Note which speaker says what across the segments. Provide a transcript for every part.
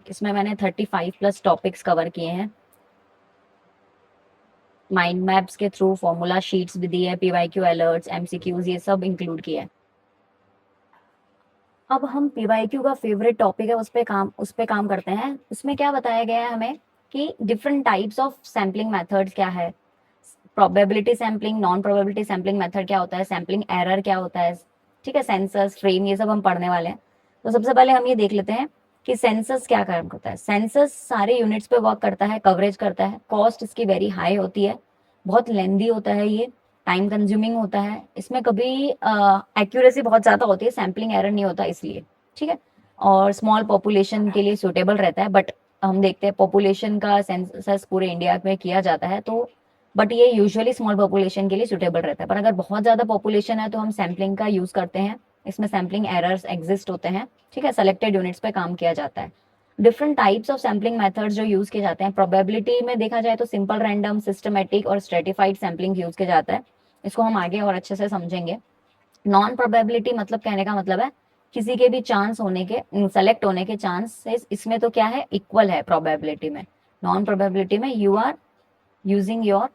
Speaker 1: इसमें मैंने 35+ topics cover किए हैं। माइंड मैप्स के थ्रू फॉर्मूला शीट्स भी दी है, पीवाईक्यू अलर्ट्स, एमसीक्यूज, ये सब इंक्लूड किया है। अब हम पीवाईक्यू का फेवरेट टॉपिक है उस पे काम करते हैं। उसमें क्या बताया गया है हमें कि different types of sampling methods क्या है, probability sampling, non probability sampling method क्या होता है, सैम्पलिंग एरर क्या होता है, ठीक है, सेंसर्स, फ्रेम, ये सब हम पढ़ने वाले हैं। तो सबसे पहले हम ये देख लेते हैं कि सेंसस क्या काम करता है। सेंसस सारे यूनिट्स पे वर्क करता है, कवरेज करता है, कॉस्ट इसकी वेरी हाई होती है, बहुत लेंदी होता है, ये टाइम कंज्यूमिंग होता है, इसमें कभी एक्यूरेसी बहुत ज्यादा होती है, सैम्पलिंग एरर नहीं होता इसलिए, ठीक है। और स्मॉल पॉपुलेशन के लिए सुटेबल रहता है, बट हम देखते हैं पॉपुलेशन का सेंसस पूरे इंडिया में किया जाता है, तो बट ये यूजुअली स्मॉल पॉपुलेशन के लिए सुटेबल रहता है। पर अगर बहुत ज्यादा पॉपुलेशन है तो हम सैम्पलिंग का यूज करते हैं, इसमें सैम्पलिंग एरर्स एग्जिस्ट होते हैं, ठीक है। सेलेक्टेड यूनिट्स पे काम किया जाता है। Different types of sampling methods जो यूज किए जाते हैं, प्रोबेबिलिटी में देखा जाए तो सिंपल, रैंडम, सिस्टमेटिक और स्ट्रेटिफाइड सैम्पलिंग यूज किया जाता है। इसको हम आगे और अच्छे से समझेंगे। नॉन प्रोबेबिलिटी मतलब, कहने का मतलब है किसी के भी चांस होने के, सेलेक्ट होने के चांसेस इसमें तो क्या है, इक्वल है प्रोबेबिलिटी में। नॉन प्रोबेबिलिटी में you are using your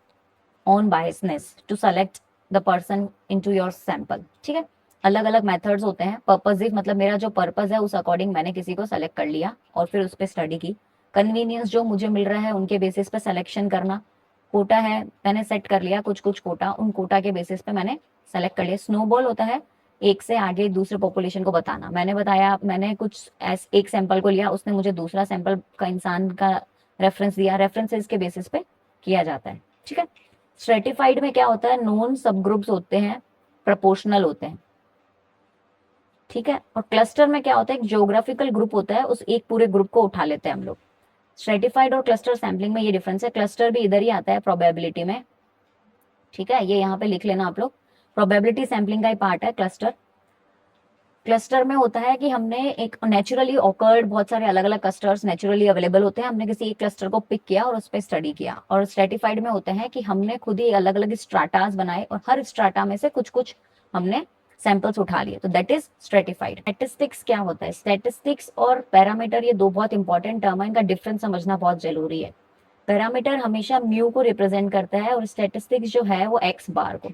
Speaker 1: own biasness to select the person into your sample, ठीक है। अलग अलग मेथड्स होते हैं। पर्पजिव मतलब मेरा जो पर्पज है उस अकॉर्डिंग मैंने किसी को सेलेक्ट कर लिया और फिर उस पर स्टडी की। कन्वीनियंस, जो मुझे मिल रहा है उनके बेसिस पे सिलेक्शन करना। कोटा है, मैंने सेट कर लिया कुछ कुछ कोटा, उन कोटा के बेसिस पे मैंने सेलेक्ट कर लिया। स्नोबॉल होता है एक से आगे दूसरे पॉपुलेशन को बताना। मैंने बताया, मैंने कुछ एक सैंपल को लिया, उसने मुझे दूसरा सैंपल का इंसान का रेफरेंस दिया, रेफरेंसेस के बेसिस पे किया जाता है, ठीक है। स्ट्रेटिफाइड में क्या होता है, नोन सब ग्रुप्स होते हैं, प्रपोर्शनल होते हैं, ठीक है। और क्लस्टर में क्या होता है, एक ज्योग्राफिकल ग्रुप होता है, उस एक पूरे ग्रुप को उठा लेते हैं हम लोग। स्ट्रेटिफाइड और क्लस्टर सैम्पलिंग में ये डिफरेंस है। क्लस्टर भी इधर ही आता है प्रोबेबिलिटी में, ठीक है, ये यहाँ पे लिख लेना आप लोग। प्रोबेबिलिटी सैम्पलिंग का ही पार्ट है क्लस्टर। क्लस्टर में होता है कि हमने एक नेचुरली ऑकर्ड, बहुत सारे अलग अलग क्लस्टर्स नेचुरली अवेलेबल होते हैं, हमने किसी एक क्लस्टर को पिक किया और उस पर स्टडी किया। और स्ट्रेटिफाइड में होते हैं कि हमने खुद ही अलग अलग स्ट्राटास बनाए और हर स्ट्राटा में से कुछ कुछ हमने सैंपल्स उठा लिए, तो दैट इज स्ट्रेटिफाइड। स्टैटिस्टिक्स क्या होता है, स्टैटिस्टिक्स और पैरामीटर ये दो बहुत इंपॉर्टेंट टर्म है, इनका डिफरेंस समझना बहुत जरूरी है। पैरामीटर हमेशा म्यू को रिप्रेजेंट करता है और स्टैटिस्टिक्स जो है वो एक्स बार को,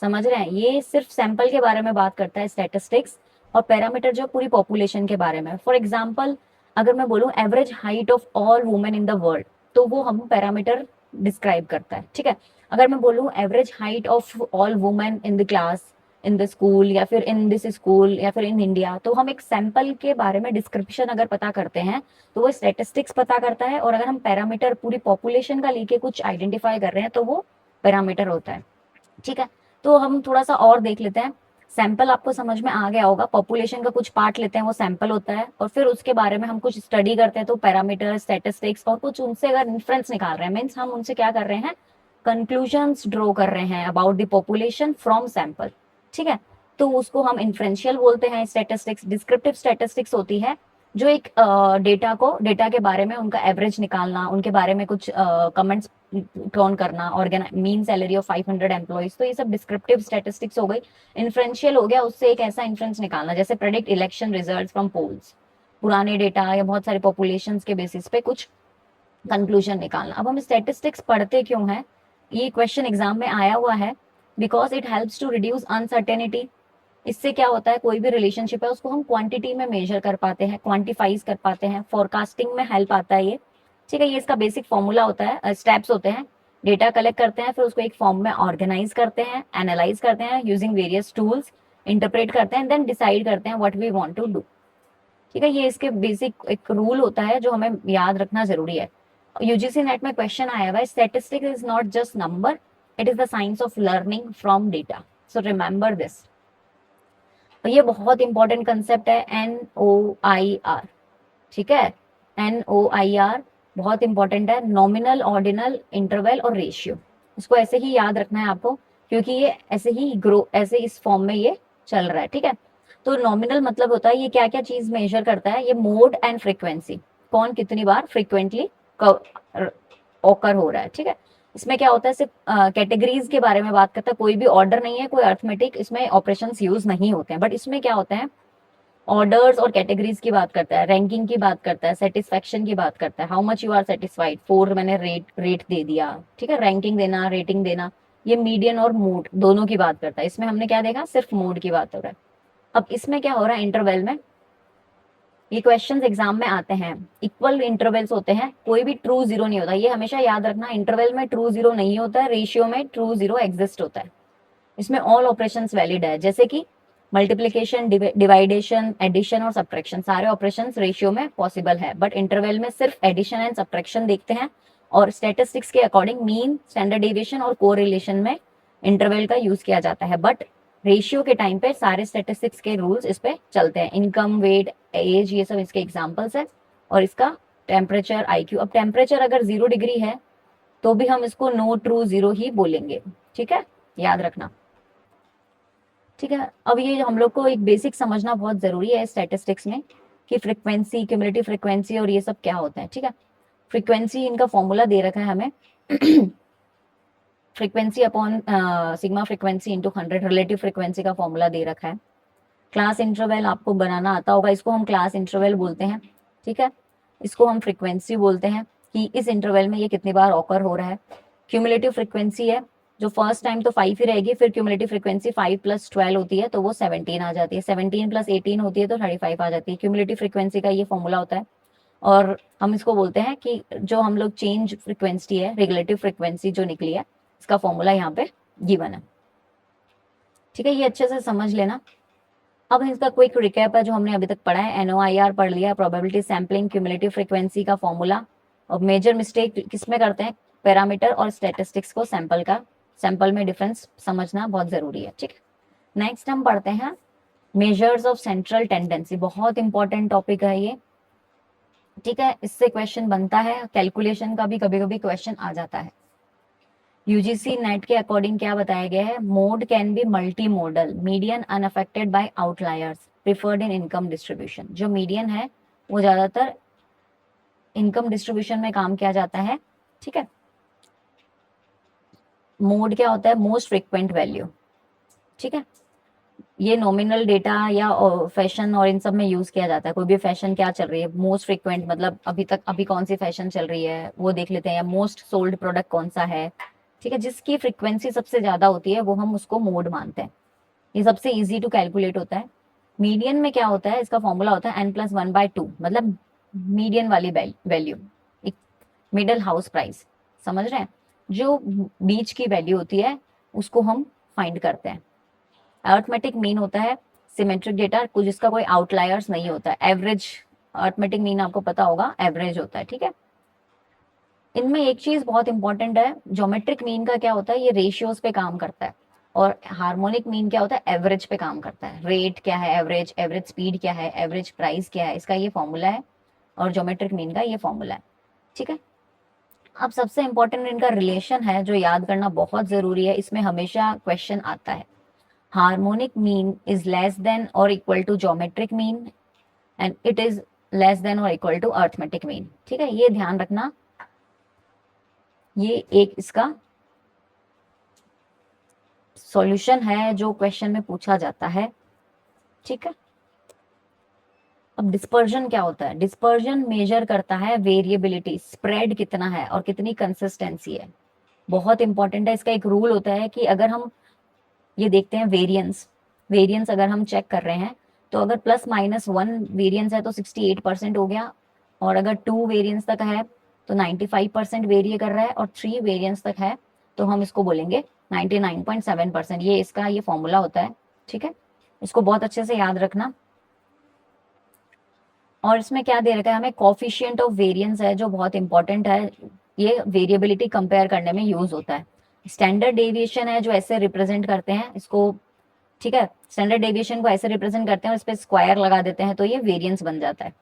Speaker 1: समझ रहे हैं। ये सिर्फ सैंपल के बारे में बात करता है स्टैटिस्टिक्स, और पैरामीटर जो पूरी पॉपुलेशन के बारे में। फॉर एग्जांपल, अगर मैं बोलूं average height of all women in the world, तो वो हम पैरामीटर डिस्क्राइब करता है, ठीक है। अगर मैं बोलूं average height of all women in the class, in the school, या फिर इन दिस स्कूल, या फिर इन इंडिया, तो हम एक सैंपल के बारे में डिस्क्रिप्शन अगर पता करते हैं तो वो स्टेटिस्टिक्स पता करता है। और अगर हम पैरामीटर पूरी पॉपुलेशन का लेके कुछ आइडेंटिफाई कर रहे हैं तो वो पैरामीटर होता है, ठीक है। तो हम थोड़ा सा और देख लेते हैं। सैंपल आपको समझ में आ गया होगा, पॉपुलेशन का कुछ पार्ट लेते हैं वो सैंपल होता है, और फिर उसके बारे में हम कुछ स्टडी करते हैं तो पैरामीटर, स्टैटिस्टिक्स, और कुछ उनसे अगर इन्फ्रेंस निकाल रहे हैं, मीन्स हम उनसे क्या कर रहे हैं, कंक्लूजन्स ड्रॉ कर रहे हैं about the population from sample, ठीक है। तो उसको हम इन्फ्रेंशियल बोलते हैं। स्टैटिस्टिक्स, डिस्क्रिप्टिव स्टैटिस्टिक्स होती है जो एक डेटा के बारे में उनका एवरेज निकालना, उनके बारे में कुछ कमेंट्स टर्न करना, मीन सैलरी ऑफ 500 एम्प्लॉइज, तो ये सब डिस्क्रिप्टिव स्टैटिस्टिक्स हो गई। इन्फ्रेंशियल हो गया, उससे एक ऐसा इन्फ्रेंस निकालना जैसे predict election result from polls, पुराने डेटा या बहुत सारे पॉपुलेशन के बेसिस पे कुछ कंक्लूजन निकालना। अब हम स्टैटिस्टिक्स पढ़ते क्यों हैं, ये क्वेश्चन एग्जाम में आया हुआ है। Because it helps to reduce uncertainty. इससे क्या होता है, कोई भी रिलेशनशिप है उसको हम क्वांटिटी में मेजर कर पाते हैं, क्वांटिफाइज कर पाते हैं, फोरकास्टिंग में हेल्प आता है ये, ठीक है। ये इसका बेसिक फॉर्मूला होता है, स्टेप्स होते हैं। डेटा कलेक्ट करते हैं, फिर उसको एक फॉर्म में ऑर्गेनाइज करते हैं, एनालाइज करते हैं यूजिंग वेरियस टूल्स, इंटरप्रेट करते हैं, देन डिसाइड करते हैं what we want to do, ठीक है। ये इसके बेसिक एक रूल होता है जो हमें याद रखना जरूरी है। यूजीसी नेट में क्वेश्चन आया हुआ है, statistics is not just number, it is the science of learning from data, so remember this. और ये बहुत इंपॉर्टेंट कंसेप्ट है, NOIR, ठीक है। NOIR बहुत इंपॉर्टेंट है, नॉमिनल, ऑर्डिनल, इंटरवल और रेशियो। इसको ऐसे ही याद रखना है आपको, क्योंकि ये ऐसे ही ग्रो, ऐसे इस फॉर्म में ये चल रहा है, ठीक है। तो नॉमिनल मतलब होता है ये क्या क्या चीज मेजर करता है, ये मोड एंड फ्रीक्वेंसी, कौन कितनी बार फ्रीक्वेंटली ऑकर हो रहा है, ठीक है। इसमें क्या होता है, सिर्फ कैटेगरीज के बारे में बात करता है, कोई भी ऑर्डर नहीं है, कोई अर्थमेटिक इसमें ऑपरेशंस यूज नहीं होते हैं। बट इसमें क्या होता है, ऑर्डर्स और कैटेगरीज की बात करता है, रैंकिंग की बात करता है, सेटिस्फेक्शन की बात करता है, how much you are satisfied, 4 मैंने रेट दे दिया, ठीक है, रैंकिंग देना, रेटिंग देना। ये मीडियन और मूड दोनों की बात करता है। इसमें हमने क्या देखा, सिर्फ मूड की बात हो रहा है। अब इसमें क्या हो रहा है, इंटरवल में ये क्वेश्चंस एग्जाम में आते हैं, इक्वल इंटरवल्स होते हैं, कोई भी ट्रू जीरो नहीं होता, ये हमेशा याद रखना, इंटरवल में ट्रू जीरो नहीं होता है, रेशियो में ट्रू जीरो एग्जिस्ट होता है। इसमें ऑल ऑपरेशंस वैलिड है, जैसे कि मल्टीप्लिकेशन, डिवाइडेशन, एडिशन और सब्ट्रैक्शन, सारे ऑपरेशंस रेशियो में पॉसिबल है, बट इंटरवल में सिर्फ एडिशन एंड सब्ट्रैक्शन देखते हैं। और स्टैटिस्टिक्स के अकॉर्डिंग मीन, स्टैंडर्ड डेविएशन और कोरिलेशन में इंटरवल का यूज किया जाता है, बट रेशियो के टाइम पे सारे स्टैटिस्टिक्स के रूल्स इस पे चलते हैं। इनकम, वेट, एज, ये सब इसके एग्जांपल्स है। और इसका टेम्परेचर, आईक्यू, अब टेम्परेचर अगर 0 डिग्री है तो भी हम इसको नो ट्रू जीरो ही बोलेंगे, ठीक है, याद रखना। ठीक है, अब ये हम लोग को एक बेसिक समझना बहुत जरूरी है स्टैटिस्टिक्स में कि फ्रीक्वेंसी, क्यूमुलेटिव फ्रीक्वेंसी और ये सब क्या होता है, ठीक है। फ्रीक्वेंसी, इनका फॉर्मूला दे रखा है हमें frequency upon sigma frequency into 100, relative frequency का फॉर्मूला दे रखा है। क्लास इंटरवल आपको बनाना आता होगा, इसको हम क्लास इंटरवल बोलते हैं, ठीक है। इसको हम फ्रीक्वेंसी बोलते हैं कि इस इंटरवल में ये कितनी बार ऑकर हो रहा है। क्यूमुलेटिव फ्रीक्वेंसी है, जो फर्स्ट टाइम तो 5 ही रहेगी, फिर क्यूमुलेटिव फ्रीक्वेंसी 5 + 12 होती है तो वो 17 आ जाती है, 17 + 18 होती है तो 35 आ जाती है। क्यूमुलेटिव फ्रीक्वेंसी का ये फॉर्मूला होता है। और हम इसको बोलते हैं कि जो हम लोग चेंज फ्रीक्वेंसी है, रेगुलेटिव फ्रीक्वेंसी जो निकली है, इसका फॉर्मूला यहाँ पे गिवन है, ठीक है, ये अच्छे से समझ लेना। अब इसका क्विक रिकैप है जो हमने अभी तक पढ़ा है, एनओआईआर पढ़ लिया, प्रोबेबिलिटी सैम्पलिंग, क्यूमुलेटिव फ्रीक्वेंसी का फॉर्मूला। और मेजर मिस्टेक किसमें करते हैं, पैरामीटर और स्टैटिस्टिक्स को सैंपल में डिफरेंस समझना बहुत जरूरी है, ठीक है। नेक्स्ट हम पढ़ते हैं मेजर्स ऑफ सेंट्रल टेंडेंसी, बहुत इंपॉर्टेंट टॉपिक है ये, ठीक है, इससे क्वेश्चन बनता है, कैलकुलेशन का भी कभी कभी क्वेश्चन आ जाता है। यूजीसी नेट के अकॉर्डिंग क्या बताया गया है, mode can be multi modal, median unaffected bye outliers, preferred in income distribution. जो मीडियन है वो ज्यादातर इनकम डिस्ट्रीब्यूशन में काम किया जाता है, ठीक है। मोड क्या होता है, मोस्ट फ्रिक्वेंट वैल्यू, ठीक है। ये नॉमिनल डेटा या फैशन और इन सब में यूज किया जाता है, कोई भी फैशन क्या चल रही है, मोस्ट फ्रिक्वेंट मतलब अभी कौन सी फैशन चल रही है वो देख लेते हैं, या मोस्ट सोल्ड प्रोडक्ट कौन सा है, ठीक है, जिसकी फ्रीक्वेंसी सबसे ज्यादा होती है वो हम उसको मोड मानते हैं। ये सबसे इजी टू कैलकुलेट होता है। मीडियन में क्या होता है, इसका फॉर्मूला होता है n+1/2, मतलब मीडियन वाली वैल्यू, मिडल हाउस प्राइस, समझ रहे हैं, जो बीच की वैल्यू होती है उसको हम फाइंड करते हैं। अर्थमेटिक मीन होता है सिमेट्रिक डेटा, कुछ जिसका कोई आउटलायर्स नहीं होता है। एवरेज, अर्थमेटिक मीन आपको पता होगा एवरेज होता है, ठीक है। इनमें एक चीज बहुत इंपॉर्टेंट है, ज्योमेट्रिक मीन का क्या होता है, ये रेशियोज पे काम करता है, और हार्मोनिक मीन क्या होता है, एवरेज पे काम करता है। रेट क्या है, एवरेज, एवरेज स्पीड क्या है, एवरेज प्राइस क्या है, इसका ये फॉर्मूला है, और ज्योमेट्रिक मीन का ये फॉर्मूला है, ठीक है। अब सबसे इंपॉर्टेंट इनका रिलेशन है जो याद करना बहुत जरूरी है, इसमें हमेशा क्वेश्चन आता है, harmonic mean is less than और equal to geometric mean and it is less than और इक्वल टू अर्थमेटिक मीन, ठीक है, ये ध्यान रखना, ये एक इसका सॉल्यूशन है जो क्वेश्चन में पूछा जाता है, ठीक है। अब डिस्पर्जन क्या होता है, डिस्पर्जन मेजर करता है वेरिएबिलिटी, स्प्रेड कितना है और कितनी कंसिस्टेंसी है, बहुत इंपॉर्टेंट है। इसका एक रूल होता है कि अगर हम ये देखते हैं वेरिएंस, वेरिएंस अगर हम चेक कर रहे हैं तो अगर +-1 वेरिएंस है तो 68% हो गया, और अगर 2 वेरिएंस तक है तो 95% वेरिए कर रहा है, और 3 वेरिएंस तक है तो हम इसको बोलेंगे 99.7%। ये इसका ये फॉर्मूला होता है, ठीक है, इसको बहुत अच्छे से याद रखना। और इसमें क्या दे रखा है हमें, कॉफिशिएंट ऑफ वेरिएंस है जो बहुत इंपॉर्टेंट है, ये वेरिएबिलिटी कंपेयर करने में यूज होता है। स्टैंडर्ड डेविएशन है जो ऐसे रिप्रेजेंट करते हैं इसको, ठीक है, स्टैंडर्ड डेविएशन को ऐसे रिप्रेजेंट करते हैं और इस पे स्क्वायर लगा देते हैं तो ये वेरिएंस बन जाता है।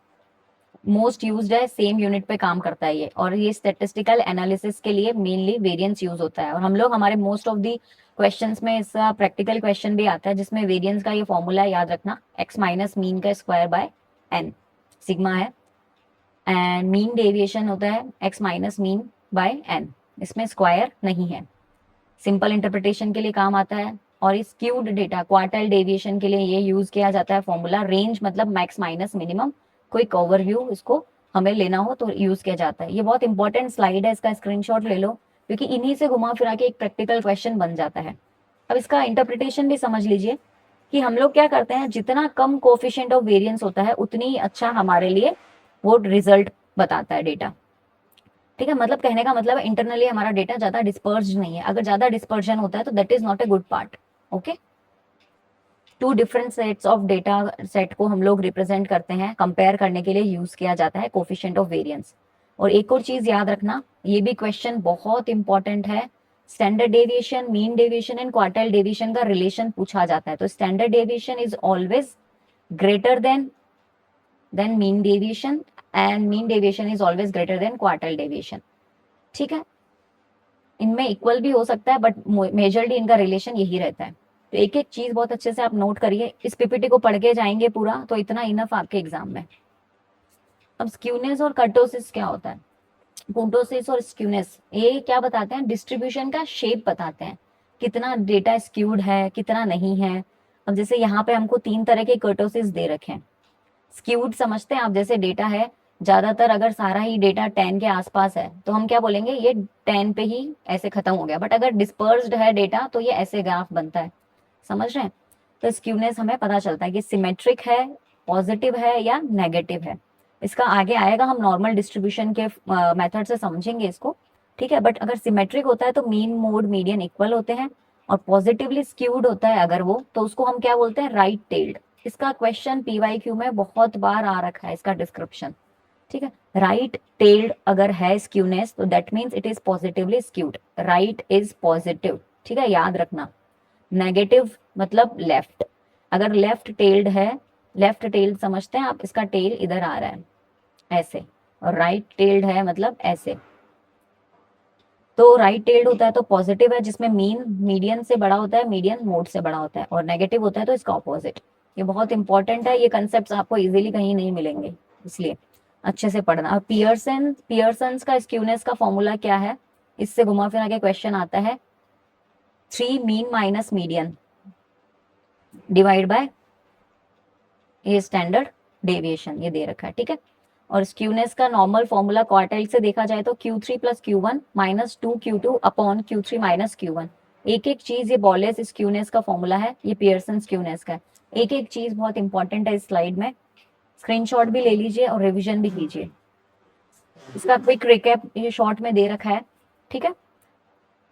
Speaker 1: मोस्ट यूज्ड है, सेम यूनिट पे काम करता है ये, और ये स्टैटिस्टिकल एनालिसिस के लिए मेनली वेरिएंस यूज होता है। और हम लोग हमारे मोस्ट ऑफ दी क्वेश्चंस में इसका प्रैक्टिकल क्वेश्चन भी आता है जिसमें वेरिएंस का ये फॉर्मूला याद रखना, x माइनस मीन का स्क्वायर बाय n, सिग्मा है, एंड मीन डेविएशन होता है x minus mean by n, इसमें स्क्वायर नहीं है, सिंपल इंटरप्रिटेशन के लिए काम आता है। और स्क्यूड डेटा क्वार्टाइल डेविएशन के लिए ये यूज किया जाता है फॉर्मूला। रेंज मतलब मैक्स माइनस मिनिमम, कोई ओवरव्यू इसको हमें लेना हो तो यूज किया जाता है। ये बहुत इंपॉर्टेंट स्लाइड है, इसका स्क्रीनशॉट ले लो, क्योंकि इन्हीं से घुमा फिरा के एक प्रैक्टिकल क्वेश्चन बन जाता है। अब इसका इंटरप्रिटेशन भी समझ लीजिए कि हम लोग क्या करते हैं, जितना कम कोफिशिएंट ऑफ वेरिएंस होता है उतनी ही अच्छा हमारे लिए वो रिजल्ट बताता है डेटा। ठीक है, मतलब कहने का मतलब इंटरनली हमारा डेटा ज्यादा डिस्पर्ज नहीं है। अगर ज्यादा डिस्पर्जन होता है तो that is not a good part. Okay, two different sets of data set को हम लोग रिप्रेजेंट करते हैं, कंपेयर करने के लिए यूज किया जाता है कोफिशिएंट ऑफ वेरिएंस। और एक और चीज याद रखना, ये भी क्वेश्चन बहुत इंपॉर्टेंट है, standard deviation, mean deviation and quartile deviation का रिलेशन पूछा जाता है। तो standard deviation is always greater than mean deviation and mean deviation is always greater than quartile deviation. ठीक है, इनमें इक्वल भी हो सकता है बट मेजरली इनका रिलेशन यही रहता है। तो एक एक चीज बहुत अच्छे से आप नोट करिए, इस पीपीटी को पढ़ के जाएंगे पूरा तो इतना इनफ आपके एग्जाम में। अब स्क्यूनेस और कर्टोसिस क्या होता है? कर्टोसिस और स्क्यूनेस ये क्या बताते हैं? डिस्ट्रीब्यूशन का शेप बताते हैं, कितना डेटा स्क्यूड है कितना नहीं है। अब जैसे यहाँ पे हमको 3 तरह के कर्टोसिस दे रखे हैं। स्क्यूड समझते हैं आप, जैसे डेटा है ज्यादातर अगर सारा ही डेटा 10 के आसपास है तो हम क्या बोलेंगे, ये 10 पे ही ऐसे खत्म हो गया। बट अगर डिस्पर्स्ड है डेटा तो ये ऐसे ग्राफ बनता है, समझ रहे हैं? तो स्क्यूनेस हमें पता चलता है कि सिमेट्रिक है, पॉजिटिव है या नेगेटिव है। इसका आगे आएगा, हम नॉर्मल डिस्ट्रीब्यूशन के मेथड से समझेंगे इसको। ठीक है, बट अगर सिमेट्रिक होता है तो मीन मोड मीडियन इक्वल होते हैं, और पॉजिटिवली स्क्यूड होता है अगर वो, तो उसको हम क्या बोलते हैं? Right tailed. इसका क्वेश्चन पीवाईक्यू में बहुत बार आ रखा है, इसका डिस्क्रिप्शन। ठीक है, राइट टेल्ड अगर है स्क्यूनेस तो that means it is positively skewed, right is positive. ठीक है, याद रखना। नेगेटिव मतलब लेफ्ट, अगर लेफ्ट टेल्ड है, लेफ्ट टेल्ड समझते हैं आप, इसका टेल इधर आ रहा है ऐसे, और राइट टेल्ड है मतलब ऐसे। तो राइट टेल्ड होता है तो पॉजिटिव है, जिसमें मीन मीडियन से बड़ा होता है, मीडियन मोड से बड़ा होता है, और नेगेटिव होता है तो इसका ऑपोजिट। ये बहुत इंपॉर्टेंट है, ये कंसेप्ट आपको इजीली कहीं नहीं मिलेंगे, इसलिए अच्छे से पढ़ना। अब पियर्सन्स का स्क्यूनेस का फॉर्मूला क्या है? इससे घुमा फिरा के क्वेश्चन आता है, 3 mean minus median divide by ये स्टैंडर्ड डेविएशन, ये दे रखा है। ठीक है, और स्क्यूनेस का नॉर्मल फॉर्मूला क्वार्टाइल से देखा जाए तो Q3 plus Q1 minus 2Q2 upon Q3 minus Q1। एक एक चीज, ये बॉलेस स्क्यूनेस का फॉर्मूला है, ये पियर्सन स्क्यूनेस का है। एक एक चीज बहुत इंपॉर्टेंट है इस स्लाइड में, स्क्रीनशॉट भी ले लीजिए और रिविजन भी कीजिए। इसका क्विक रिकैप ये शॉर्ट में दे रखा है। ठीक है,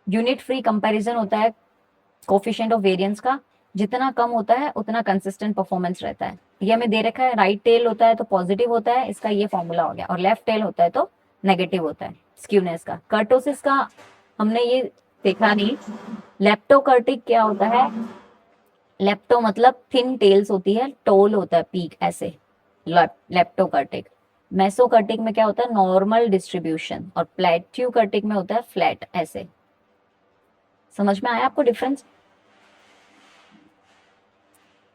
Speaker 1: यूनिट फ्री कंपैरिजन होता है कोफिशिएंट ऑफ वेरिएंस का, जितना कम होता है उतना कंसिस्टेंट परफॉर्मेंस रहता है। ये हमें दे रखा है, राइट टेल होता है तो पॉजिटिव होता है, इसका ये फॉर्मूला हो गया, और लेफ्ट टेल होता है तो नेगेटिव होता है स्क्यूनेस का। कर्टोसिस का हमने ये देखा नहीं। लेप्टोकर्टिक क्या होता है? लेप्टो मतलब थिन टेल्स होती है, टोल होता है पीक ऐसे, लेप्टोकर्टिक। मेसोकर्टिक में क्या होता है? नॉर्मल डिस्ट्रीब्यूशन, और प्लेट्यूकर्टिक में होता है फ्लैट ऐसे। समझ में आया आपको डिफरेंस?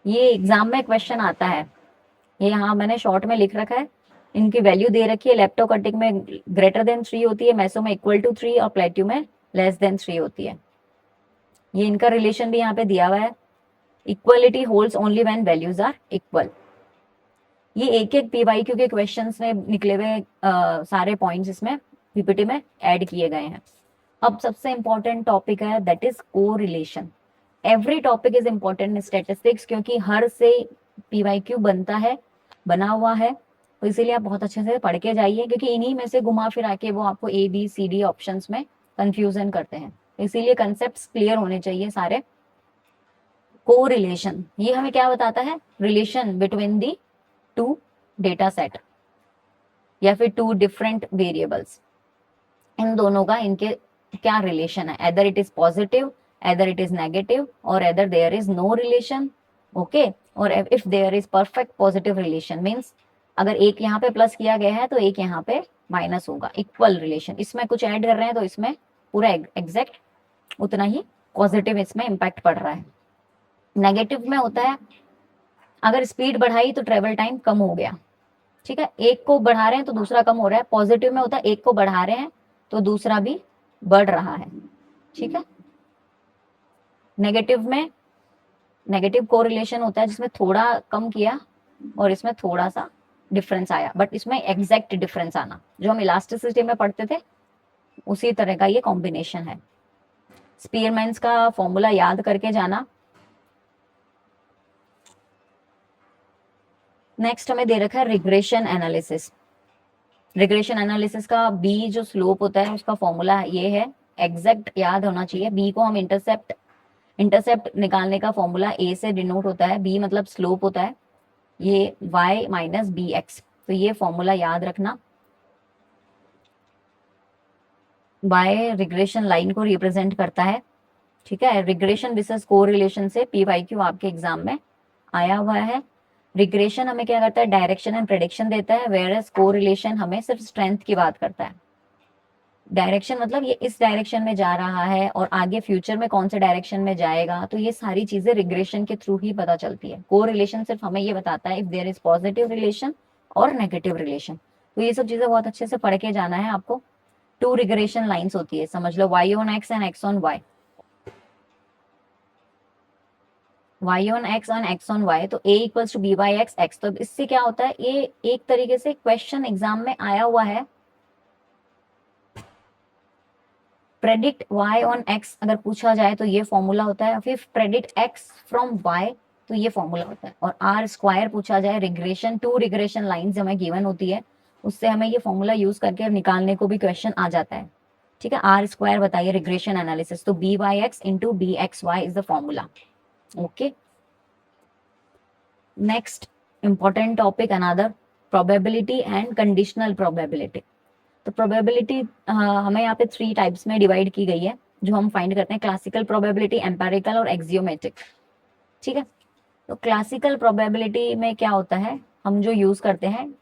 Speaker 1: ये एग्जाम में क्वेश्चन आता है, ये यहाँ मैंने शॉर्ट में लिख रखा है, इनकी वैल्यू दे रखी है। लेप्टोकर्टिक में ग्रेटर देन 3 होती है, मेसो में इक्वल टू 3, और प्लेट्यू में लेस देन 3 होती है। ये इनका रिलेशन भी यहाँ पे दिया हुआ है, equality holds only when values are equal. ये एक एक पीवाईक्यू के क्वेश्चंस में निकले हुए सारे पॉइंट्स इसमें पीपीटी में ऐड किए गए हैं। अब सबसे इंपॉर्टेंट टॉपिक है that is correlation. Every topic is important in statistics, क्योंकि हर से पीवाईक्यू बनता है, बना हुआ है, तो इसीलिए आप बहुत अच्छे से पढ़ के जाइए, क्योंकि इन्हीं में से घुमा फिरा के वो आपको ABCD ऑप्शंस में कंफ्यूजन करते हैं, इसीलिए कंसेप्ट क्लियर होने चाहिए सारे। कोरिलेशन ये हमें क्या बताता है? Relation between the 2 data set या फिर 2 डिफरेंट वेरिएबल्स, इन दोनों का इनके क्या रिलेशन है? Either it is positive, either it is negative, और either there is no relation. Okay, और if there is perfect positive relation means अगर एक यहाँ पे प्लस किया गया है तो एक यहाँ पे माइनस होगा, इक्वल रिलेशन। इसमें कुछ ऐड कर रहे हैं तो इसमें पूरा एग्जैक्ट उतना ही पॉजिटिव इसमें इम्पैक्ट पड़ रहा है। नेगेटिव में होता है अगर स्पीड बढ़ाई तो ट्रेवल टाइम कम हो गया। ठीक है, एक को बढ़ा रहे हैं तो दूसरा कम हो रहा है। पॉजिटिव में होता है एक को बढ़ा रहे हैं तो दूसरा भी बढ़ रहा है। ठीक है, नेगेटिव में नेगेटिव कोरिलेशन होता है जिसमें थोड़ा कम किया और इसमें थोड़ा सा डिफरेंस आया, बट इसमें एग्जैक्ट डिफरेंस आना, जो हम इलास्टिसिटी में पढ़ते थे उसी तरह का ये कॉम्बिनेशन है। स्पीयरमैन्स का फॉर्मूला याद करके जाना। नेक्स्ट हमें दे रखा है रिग्रेशन एनालिसिस। रिग्रेशन एनालिसिस का बी जो स्लोप होता है उसका फॉर्मूला ये है, एग्जैक्ट याद होना चाहिए। बी को हम इंटरसेप्ट निकालने का फॉर्मूला ए से डिनोट होता है, बी मतलब स्लोप होता है, ये y माइनस बी एक्स। तो ये फॉर्मूला याद रखना। y रिग्रेशन लाइन को रिप्रेजेंट करता है, ठीक है। रिग्रेशन विसेस कोरिलेशन से पी वाई क्यू आपके एग्जाम में आया हुआ है। रिग्रेशन हमें क्या करता है, डायरेक्शन एंड प्रेडिक्शन देता है, वेयर एज कोरिलेशन हमें सिर्फ स्ट्रेंथ की बात करता है। डायरेक्शन मतलब ये इस डायरेक्शन में जा रहा है और आगे फ्यूचर में कौन से डायरेक्शन में जाएगा, तो ये सारी चीजें रिग्रेशन के थ्रू ही पता चलती है। कोरिलेशन सिर्फ हमें ये बताता है if there is positive relation और नेगेटिव रिलेशन। तो ये सब चीजें बहुत अच्छे से पढ़ के जाना है आपको। टू रिग्रेशन लाइंस होती है, समझ लो y on x and x on y। y on x and x on y, तो a equals to b by x x. तो इससे क्या होता है, ये एक तरीके से क्वेश्चन एग्जाम में आया हुआ है। प्रेडिक्ट y ऑन x अगर पूछा जाए तो ये फॉर्मूला होता है, फिर प्रेडिक्ट x फ्रॉम y तो ये फॉर्मूला होता है। और आर स्क्वायर पूछा जाए, रिग्रेशन टू रिग्रेशन लाइंस हमें गिवन होती है, उससे हमें ये फॉर्मूला यूज करके निकालने को भी क्वेश्चन आ जाता है, ठीक है। आर स्क्वायर बताइए रिग्रेशन एनालिसिस, तो b y x into b x y is the formula. Okay, next important topic another, probability and conditional probability. तो प्रोबेबिलिटी हमें यहाँ पे 3 टाइप्स में डिवाइड की गई है जो हम फाइंड करते हैं, क्लासिकल प्रोबेबिलिटी, एम्पेरिकल और एक्सियोमेट्रिक, ठीक है। तो क्लासिकल प्रोबेबिलिटी में क्या होता है, हम जो यूज करते हैं,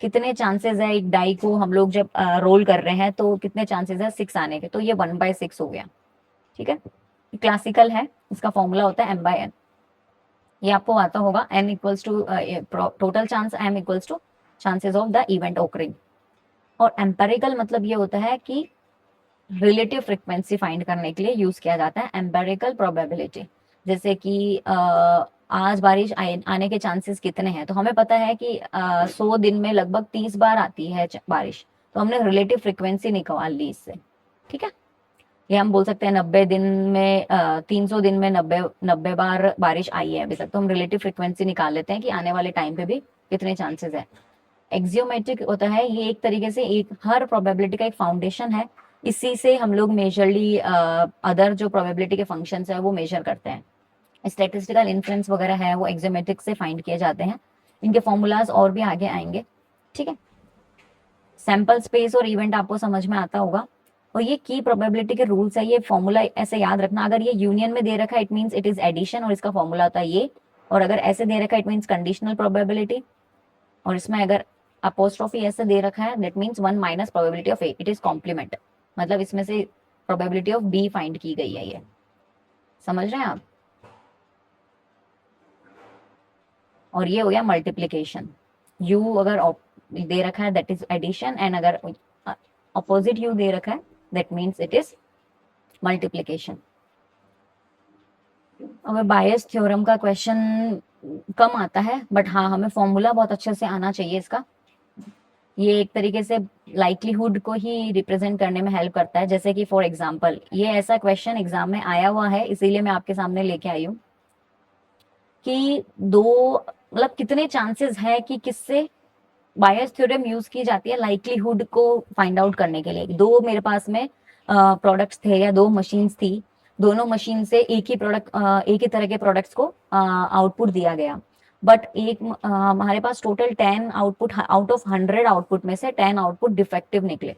Speaker 1: कितने चांसेस है एक डाई को हम लोग जब रोल कर रहे हैं तो कितने चांसेस है 6 आने के, तो ये 1/6 हो गया, ठीक है। क्लासिकल है, इसका फॉर्मूला होता है m/n, ये आपको आता होगा, n equals to total chance, m equals to chances of the event occurring. और एम्पेरिकल मतलब ये होता है कि रिलेटिव फ्रिक्वेंसी फाइंड करने के लिए यूज किया जाता है एम्पेरिकल प्रोबेबिलिटी। जैसे कि आज बारिश आने के चांसेस कितने हैं, तो हमें पता है कि 100 दिन में लगभग 30 बार आती है बारिश, तो हमने रिलेटिव फ्रिक्वेंसी निकाल ली इससे, ठीक है। ये हम बोल सकते हैं 90 दिन में 300 दिन में 90 बार बारिश आई है अभी तक, तो हम रिलेटिव फ्रिक्वेंसी निकाल लेते हैं कि आने वाले टाइम पे भी कितने चांसेस है। एक्सियोमेट्रिक होता है, ये एक तरीके से एक हर प्रोबेबिलिटी का एक फाउंडेशन है, इसी से हम लोग मेजरली अदर जो प्रोबेबिलिटी के फंक्शंस है वो मेजर करते हैं। स्टैटिस्टिकल इन्फ्लुएंस वगैरह है वो एक्सियोमेट्रिक से फाइंड किए जाते हैं, इनके फॉर्मूलाज और भी आगे आएंगे, ठीक है। सैंपल स्पेस और इवेंट आपको समझ में आता होगा। और ये की प्रोबेबिलिटी के रूल्स है, ये फॉर्मूला ऐसे याद रखना, अगर ये यूनियन में दे रखा है it means it is addition और इसका फॉर्मूला होता है ये, और अगर ऐसे दे रखा है इट मींस कंडीशनल प्रोबेबिलिटी, और इसमें अगर अपोस्ट्रोफी ऐसे दे रखा है that means 1 minus probability of A, it is complement, मतलब इसमें से प्रोबेबिलिटी ऑफ बी फाइंड की गई है, ये समझ रहे हैं आप। और ये हो गया मल्टीप्लीकेशन, यू अगर दे रखा है दैट इज एडिशन, एंड अगर अपोजिट यू दे रखा है that means it is multiplication. अगर बायस थ्योरम का क्वेश्चन कम आता है, बट हाँ हमें फॉर्मूला बहुत अच्छे से आना चाहिए इसका, ये एक तरीके से लाइक्लीहुड को ही रिप्रेजेंट करने में हेल्प करता है। जैसे कि फॉर एग्जांपल ये ऐसा क्वेश्चन एग्जाम में आया हुआ है, इसीलिए मैं आपके सामने लेके आई हूँ कि दो मतलब कितने चांसेस है कि किससे बायस थ्योरम यूज की जाती है लाइक्लीहुड को फाइंड आउट करने के लिए। दो मेरे पास में प्रोडक्ट्स थे या दो मशीन्स थी, दोनों मशीन से एक ही प्रोडक्ट एक ही तरह के प्रोडक्ट्स को आउटपुट दिया गया, बट एक हमारे पास total 10 output, out of 100 output में से 10 आउटपुट डिफेक्टिव निकले,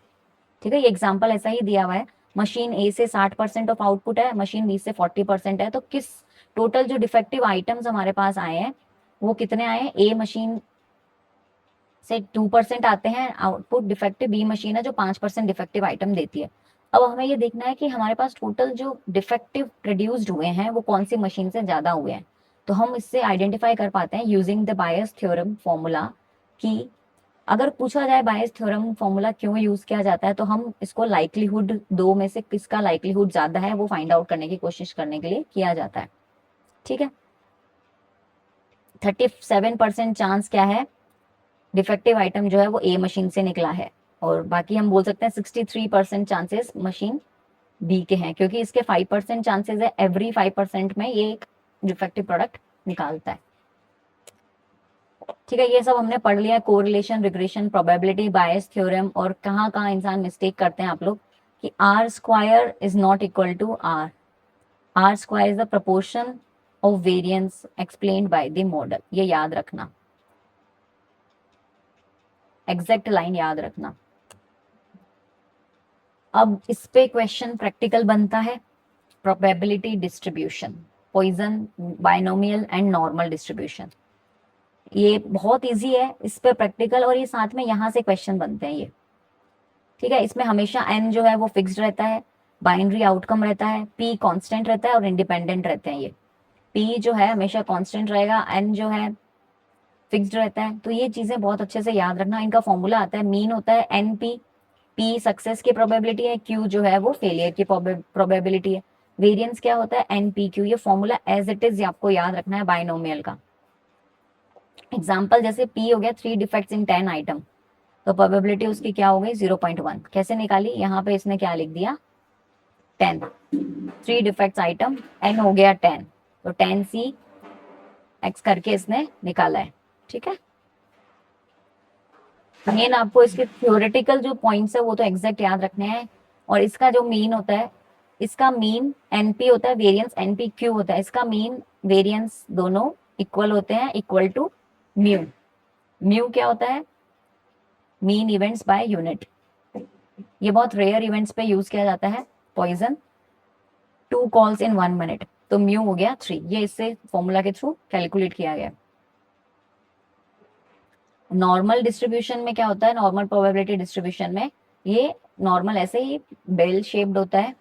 Speaker 1: ठीक है। ये एग्जाम्पल ऐसा ही दिया हुआ है, मशीन ए से 60% ऑफ आउटपुट है, मशीन बी से 40% है, तो किस टोटल जो डिफेक्टिव आइटम्स हमारे पास आए हैं वो कितने आए हैं, ए मशीन से 2% आते हैं आउटपुट डिफेक्टिव, बी मशीन है जो 5% डिफेक्टिव आइटम देती है। अब हमें ये देखना है कि हमारे पास टोटल जो डिफेक्टिव प्रोड्यूस्ड हुए हैं वो कौन सी मशीन से ज्यादा हुए हैं, तो हम इससे आइडेंटिफाई कर पाते हैं using the bias theorem formula, कि अगर पूछा जाए बायस थ्योरम फॉर्मूला क्यों यूज किया जाता है, तो हम इसको लाइक्लीहुड दो में से किसका लाइक्लीहुड ज्यादा है वो फाइंड आउट करने की कोशिश करने के लिए किया जाता है। ठीक है, 37% चांस क्या है, डिफेक्टिव आइटम जो है वो ए मशीन से निकला है, और बाकी हम बोल सकते हैं 63% चांसेस मशीन बी के हैं, क्योंकि इसके 5% चांसेस है एवरी 5% में ये एक डिफेक्टिव प्रोडक्ट निकालता है। ठीक है, ये सब हमने पढ़ लिया, कोरिलेशन, रिग्रेशन, प्रोबेबिलिटी, बायस थ्योरम, और कहाँ कहाँ इंसान मिस्टेक करते हैं आप लोग, कि R square is not equal to R, R square is the proportion of variance explained by the model, ये याद रखना, एग्जैक्ट लाइन याद रखना। अब इस पे क्वेश्चन प्रैक्टिकल बनता है, probability distribution, Poisson, binomial and normal distribution. ये बहुत इजी है, इस पे प्रैक्टिकल, और ये साथ में यहाँ से क्वेश्चन बनते हैं ये। ठीक है, इसमें हमेशा एन जो है वो फिक्स्ड रहता है, बाइनरी आउटकम रहता है, पी कांस्टेंट रहता है और इंडिपेंडेंट रहते हैं। ये पी जो है हमेशा कांस्टेंट रहेगा, एन जो है फिक्स्ड रहता है। तो ये चीजें बहुत अच्छे से याद रखना। इनका फॉर्मूला आता है, मीन होता है एन पी, पी सक्सेस की प्रोबेबिलिटी है, क्यू जो है वो फेलियर की प्रोबेबिलिटी है, वेरिएंस क्या होता है एन पी क्यू। ये फॉर्मूला एज इट इज आपको याद रखना है बाइनोमियल का। एग्जाम्पल जैसे पी हो गया 3 डिफेक्ट्स इन 10 आइटम, तो प्रोबेबिलिटी उसकी क्या हो गई 0.1। कैसे निकाली, यहाँ पे इसने क्या लिख दिया 10, 3 डिफेक्ट्स आइटम, एन हो गया 10, तो 10 सी एक्स करके इसने निकाला है। ठीक है, मेन आपको इसके थ्योरेटिकल जो पॉइंट्स है वो तो एग्जैक्ट याद रखने हैं। और इसका जो मीन होता है, इसका मीन एनपी होता है, वेरिएंस एनपी क्यू होता है, इसका मीन वेरिएंस दोनों इक्वल होते हैं, इक्वल टू म्यू। म्यू क्या होता है, मीन इवेंट्स बाय यूनिट। ये बहुत रेयर इवेंट्स पे यूज किया जाता है, पॉइजन 2 कॉल्स इन 1 मिनट, तो म्यू हो गया 3। ये इससे फॉर्मूला के थ्रू कैलकुलेट किया गया। नॉर्मल डिस्ट्रीब्यूशन में क्या होता है, नॉर्मल प्रोबेबिलिटी डिस्ट्रीब्यूशन में ये नॉर्मल ऐसे ही बेल शेप्ड होता है।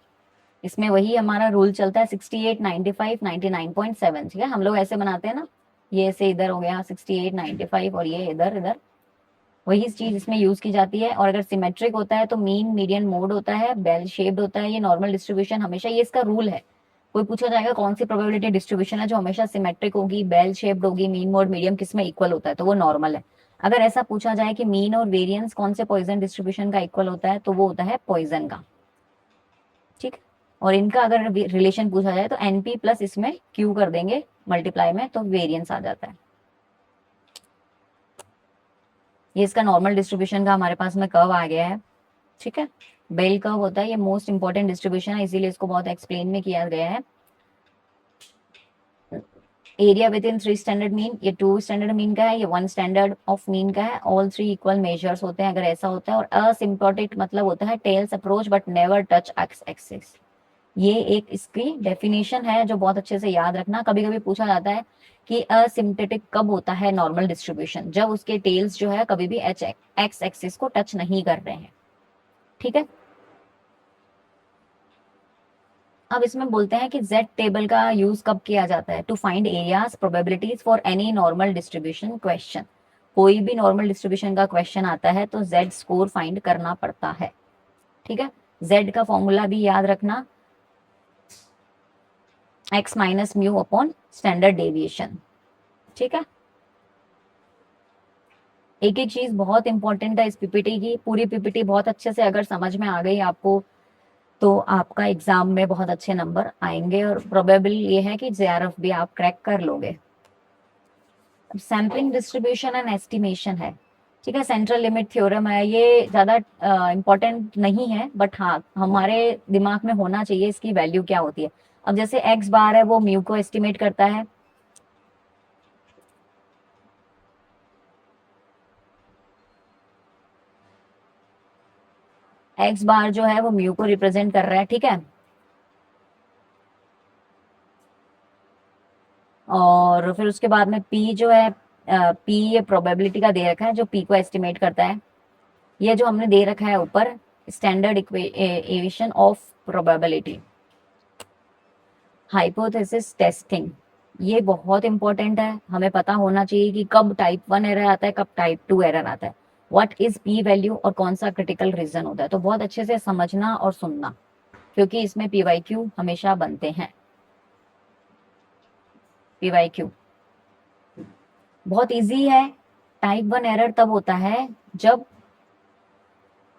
Speaker 1: इसमें वही हमारा रूल चलता है 68, 95, 99.7। ठीक है, हम लोग ऐसे बनाते हैं ना, ये ऐसे इधर हो गया 68, 95 और ये इधर इधर, वही चीज इसमें यूज की जाती है। और अगर सिमेट्रिक होता है तो मीन मीडियन मोड होता है, बेल शेप्ड होता है। ये नॉर्मल डिस्ट्रीब्यूशन हमेशा, ये इसका रूल है। कोई पूछा जाएगा कौन सी प्रोबेबिलिटी डिस्ट्रीब्यूशन है जो हमेशा सिमेट्रिक होगी, बेल शेप्ड होगी, मीन मोड मीडियम किस में इक्वल होता है, तो वो नॉर्मल है। अगर ऐसा पूछा जाए कि मीन और वेरिएंस कौन से पॉइजन डिस्ट्रीब्यूशन का इक्वल होता है, तो वो होता है पॉइजन का। ठीक, और इनका अगर रिलेशन पूछा जाए तो एनपी प्लस इसमें क्यू कर देंगे मल्टीप्लाई में, तो वेरिएंस आ जाता है। ये इसका नॉर्मल डिस्ट्रीब्यूशन का हमारे पास में कर्व आ गया है। ठीक है, बेल कर्व होता है, ये मोस्ट इंपॉर्टेंट डिस्ट्रीब्यूशन है, इसीलिए इसको बहुत एक्सप्लेन में किया गया है। Area with in 3 standard mean, ये 2 स्टैंडर्ड मीन का है, ये 1 स्टैंडर्ड ऑफ मीन का है। ऑल 3 इक्वल मेजर्स होते हैं अगर ऐसा होता है। और असिम्प्टोटिक मतलब होता है tails approach but never touch x axis. ये एक इसकी डेफिनेशन है जो बहुत अच्छे से याद रखना। कभी कभी पूछा जाता है कि असिम्प्टोटिक कब होता है नॉर्मल डिस्ट्रीब्यूशन, जब उसके टेल्स जो है कभी भी एक्स एक्सिस को टच नहीं कर रहे हैं। ठीक है, अब इसमें बोलते हैं कि Z टेबल का यूज कब किया जाता है, to find areas probabilities for any normal distribution question. कोई भी नॉर्मल डिस्ट्रीब्यूशन का क्वेश्चन आता है तो Z स्कोर फाइंड करना पड़ता है। ठीक है, Z का फॉर्मूला भी याद रखना, x minus mu upon standard deviation. ठीक है, एक एक चीज बहुत इंपॉर्टेंट है इस पीपीटी की। पूरी पीपीटी बहुत अच्छे से अगर समझ में आ गई आपको, तो आपका एग्जाम में बहुत अच्छे नंबर आएंगे, और प्रोबेबल ये है कि जेआरएफ भी आप क्रैक कर लोगे। अब सैम्पलिंग डिस्ट्रीब्यूशन एंड एस्टिमेशन है। ठीक है, सेंट्रल लिमिट थ्योरम है, ये ज्यादा इंपॉर्टेंट नहीं है, बट हाँ हमारे दिमाग में होना चाहिए इसकी वैल्यू क्या होती है। अब जैसे एक्स बार है वो म्यू को एस्टिमेट करता है, एक्स बार जो है वो म्यू को रिप्रेजेंट कर रहा है। ठीक है, और फिर उसके बाद में पी जो है, पी ये प्रोबेबिलिटी का दे रखा है जो पी को एस्टिमेट करता है। ये जो हमने दे रखा है ऊपर, standard equation of probability. Hypothesis testing, ये बहुत इंपॉर्टेंट है, हमें पता होना चाहिए कि कब टाइप 1 एरर आता है, कब टाइप 2 एरर आता है, व्हाट इज पी वैल्यू और कौन सा क्रिटिकल रीजन होता है। तो बहुत अच्छे से समझना और सुनना, क्योंकि इसमें पीवाईक्यू हमेशा बनते हैं। PYQ बहुत इजी है। टाइप 1 एरर तब होता है जब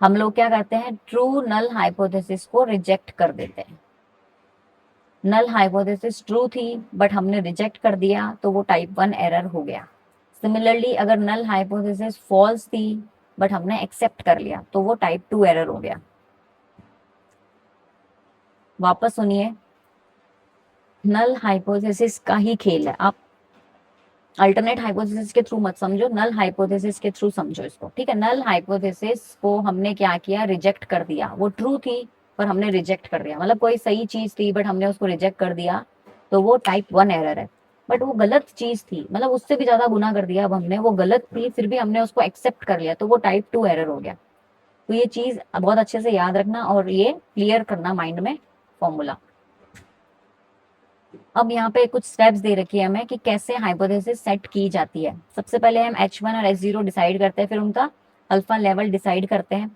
Speaker 1: हम लोग क्या करते हैं, ट्रू नल हाइपोथेसिस को रिजेक्ट कर देते हैं। नल हाइपोथेसिस ट्रू थी बट हमने रिजेक्ट कर दिया तो वो टाइप 1 एरर हो गया। सिमिलरली अगर नल हाइपोथेसिस फॉल्स थी बट हमने एक्सेप्ट कर लिया तो वो टाइप 2 एरर हो गया। वापस सुनिए, नल हाइपोथेसिस का ही खेल है। आप अल्टरनेट हाइपोथेसिस के थ्रू मत समझो, नल हाइपोथेसिस के थ्रू समझो इसको, ठीक है। नल हाइपोथेसिस को हमने क्या किया, रिजेक्ट कर दिया। वो ट्रू थी पर हमने रिजेक्ट कर दिया, मतलब कोई सही चीज थी बट हमने उसको रिजेक्ट कर दिया तो वो टाइप 1 एरर है। बट वो गलत चीज थी, मतलब उससे भी ज्यादा गुना कर दिया अब हमने, वो गलत थी फिर भी हमने उसको एक्सेप्ट कर लिया तो वो टाइप 2 एरर हो गया। तो ये चीज बहुत अच्छे से याद रखना और ये क्लियर करना माइंड में फॉर्मूला। अब यहाँ पे कुछ स्टेप्स दे रखी है हमें कि कैसे हाइपोथेसिस सेट की जाती है। सबसे पहले हम H1 और H0 डिसाइड करते हैं, फिर उनका अल्फा लेवल डिसाइड करते हैं,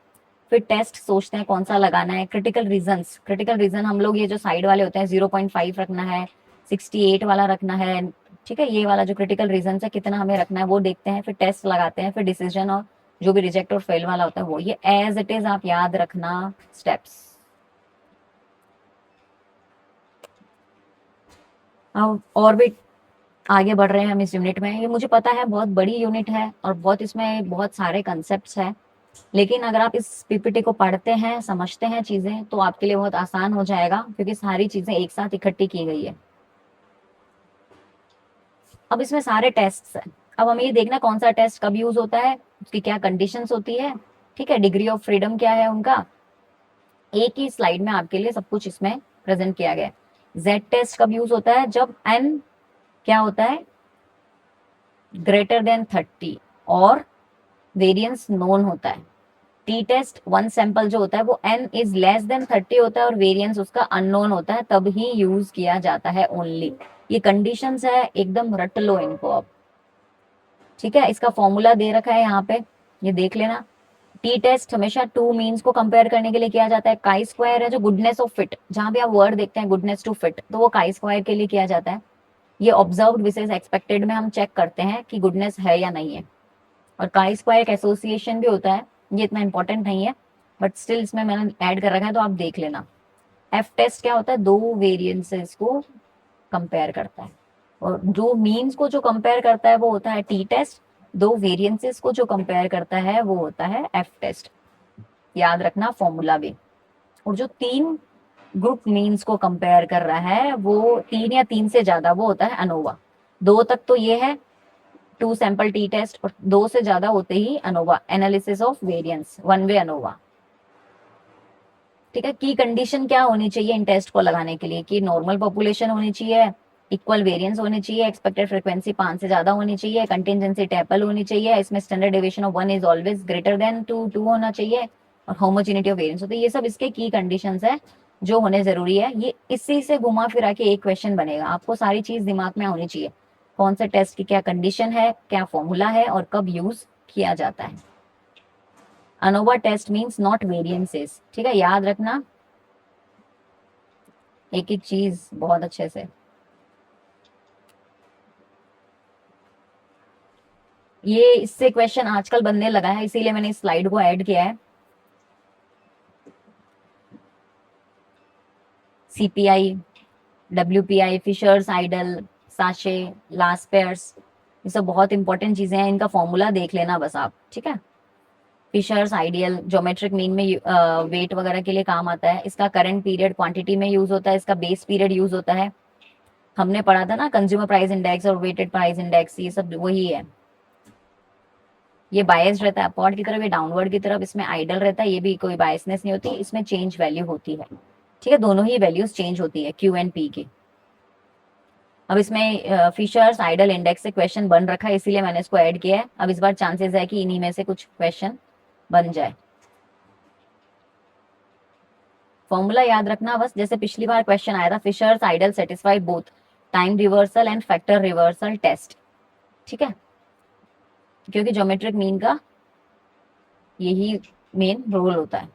Speaker 1: फिर टेस्ट सोचते हैं कौन सा लगाना है। क्रिटिकल रीजंस, क्रिटिकल रीजन हम लोग ये जो साइड वाले होते हैं 0.5 रखना है, 68 वाला रखना है, ठीक है। ये वाला जो क्रिटिकल रीजन है कितना हमें रखना है वो देखते हैं, फिर टेस्ट लगाते हैं, फिर डिसीजन और जो भी रिजेक्ट और फेल वाला होता है वो। ये एज इट इज आप याद रखना स्टेप्स। अब और भी आगे बढ़ रहे हैं हम इस यूनिट में। ये मुझे पता है बहुत बड़ी यूनिट है और बहुत इसमें बहुत सारे कंसेप्ट्स हैं, लेकिन अगर आप इस पीपीटी को पढ़ते हैं, समझते हैं चीजें, तो आपके लिए बहुत आसान हो जाएगा क्योंकि सारी चीजें एक साथ इकट्ठी की गई है। अब इसमें सारे टेस्ट हैं। अब हमें ये देखना कौन सा टेस्ट कब यूज होता है, उसकी क्या कंडीशंस होती है, ठीक है, डिग्री ऑफ फ्रीडम क्या है उनका। एक ही स्लाइड में आपके लिए सब कुछ इसमें प्रेजेंट किया गया है। जेड टेस्ट कब यूज होता है, जब एन क्या होता है, ग्रेटर देन 30 और वेरिएंस नोन होता है। टी टेस्ट वन सैंपल जो होता है वो n इज लेस देन 30 होता है और वेरिएंस उसका अननोन होता है, तब ही यूज किया जाता है ओनली। ये कंडीशंस है, एकदम रट लो इनको अब, ठीक है। इसका फॉर्मूला दे रखा है यहाँ पे, ये देख लेना। टी टेस्ट हमेशा टू मीन्स को कंपेयर करने के लिए किया जाता है। काई स्क्वायर है जो गुडनेस ऑफ फिट, जहां भी आप वर्ड देखते हैं गुडनेस टू फिट, तो वो काई स्क्वायर के लिए किया जाता है। ये ऑब्जर्व्ड विसेस एक्सपेक्टेड में हम चेक करते हैं कि गुडनेस है या नहीं है। और काई स्क्वायर एक एसोसिएशन भी होता है, ये इतना इंपॉर्टेंट नहीं है बट स्टिल इसमें मैंने ऐड कर रखा है तो आप देख लेना। एफ टेस्ट क्या होता है, दो वेरिएंसेस को कंपेयर करता है, और जो मीन्स को जो कंपेयर करता है वो होता है टी टेस्ट, दो वेरिएंसेस को जो कंपेयर करता है वो होता है एफ टेस्ट। याद रखना फॉर्मूला भी। और जो तीन ग्रुप मीन्स को कंपेयर कर रहा है वो तीन या तीन से ज्यादा, वो होता है अनोवा। दो तक तो ये है टू सैंपल टी टेस्ट, और दो से ज्यादा होते ही ANOVA, analysis of variance, one way ANOVA, ठीक है। की कंडीशन क्या होनी चाहिए इन टेस्ट को लगाने के लिए, कि नॉर्मल पॉपुलेशन होनी चाहिए, इक्वल वेरिएंस होनी चाहिए, एक्सपेक्टेड फ्रीक्वेंसी 5 से ज्यादा होनी चाहिए, कंटिजेंसी टेबल होनी चाहिए, इसमें standard deviation of 1 is always greater than 2 होना चाहिए, और होमोजेनिटी ऑफ वेरिएंस। तो ये सब इसके की कंडीशंस है जो होने जरूरी है। ये इसी से घुमा फिरा के एक क्वेश्चन बनेगा, आपको सारी चीज दिमाग में होनी चाहिए। कौन से टेस्ट की क्या कंडीशन है, क्या फॉर्मूला है और कब यूज किया जाता है। ANOVA test means not variances, ठीक है, याद रखना एक एक चीज बहुत अच्छे से। ये इससे क्वेश्चन आजकल बनने लगा है इसीलिए मैंने इस स्लाइड को ऐड किया है। सीपीआई, डब्ल्यूपीआई, फिशर्स आइडल, साशे, लास्ट पेयर्स, ये सब बहुत इंपॉर्टेंट चीजें हैं, इनका फॉर्मूला देख लेना बस आप, ठीक है। फिशर्स आइडियल ज्योमेट्रिक मीन में वेट वगैरह के लिए काम आता है। इसका करंट पीरियड क्वांटिटी में यूज होता है, इसका बेस पीरियड यूज होता है। हमने पढ़ा था ना कंज्यूमर प्राइस इंडेक्स और वेटेड प्राइस इंडेक्स, ये सब वही है। ये बायस रहता है अपवर्ड की तरफ, ये डाउनवर्ड की तरफ, इसमें आइडल रहता है, ये भी कोई बायसनेस नहीं होती, इसमें चेंज वैल्यू होती है, ठीक है। दोनों ही वैल्यूज चेंज होती है क्यू एंड पी की। अब इसमें फिशर्स आइडल इंडेक्स से क्वेश्चन बन रखा है इसीलिए मैंने इसको ऐड किया है। अब इस बार चांसेस है कि इन्हीं में से कुछ क्वेश्चन बन जाए। फॉर्मूला याद रखना बस, जैसे पिछली बार क्वेश्चन आया था, Fisher's ideal satisfy both time reversal and factor reversal test, ठीक है, क्योंकि ज्योमेट्रिक मीन का यही मेन रोल होता है।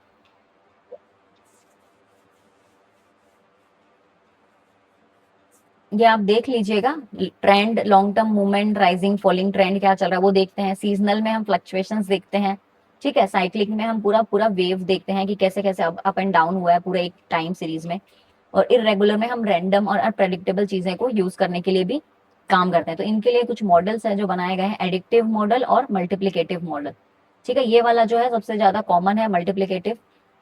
Speaker 1: ये आप देख लीजिएगा, trend, long term movement, rising falling trend क्या चल रहा है वो देखते हैं। सीजनल में हम फ्लक्चुएशंस देखते हैं, ठीक है। साइक्लिक में हम पूरा पूरा वेव देखते हैं कि कैसे कैसे अप एंड डाउन हुआ है पूरे एक टाइम सीरीज में। और इरेगुलर में हम रैंडम और अनप्रेडिक्टेबल चीजें को यूज करने के लिए भी काम करते हैं। तो इनके लिए कुछ मॉडल्स हैं जो बनाए गए हैं, एडिक्टिव मॉडल और मल्टीप्लिकेटिव मॉडल, ठीक है। ये वाला जो है सबसे ज्यादा कॉमन है, मल्टीप्लिकेटिव।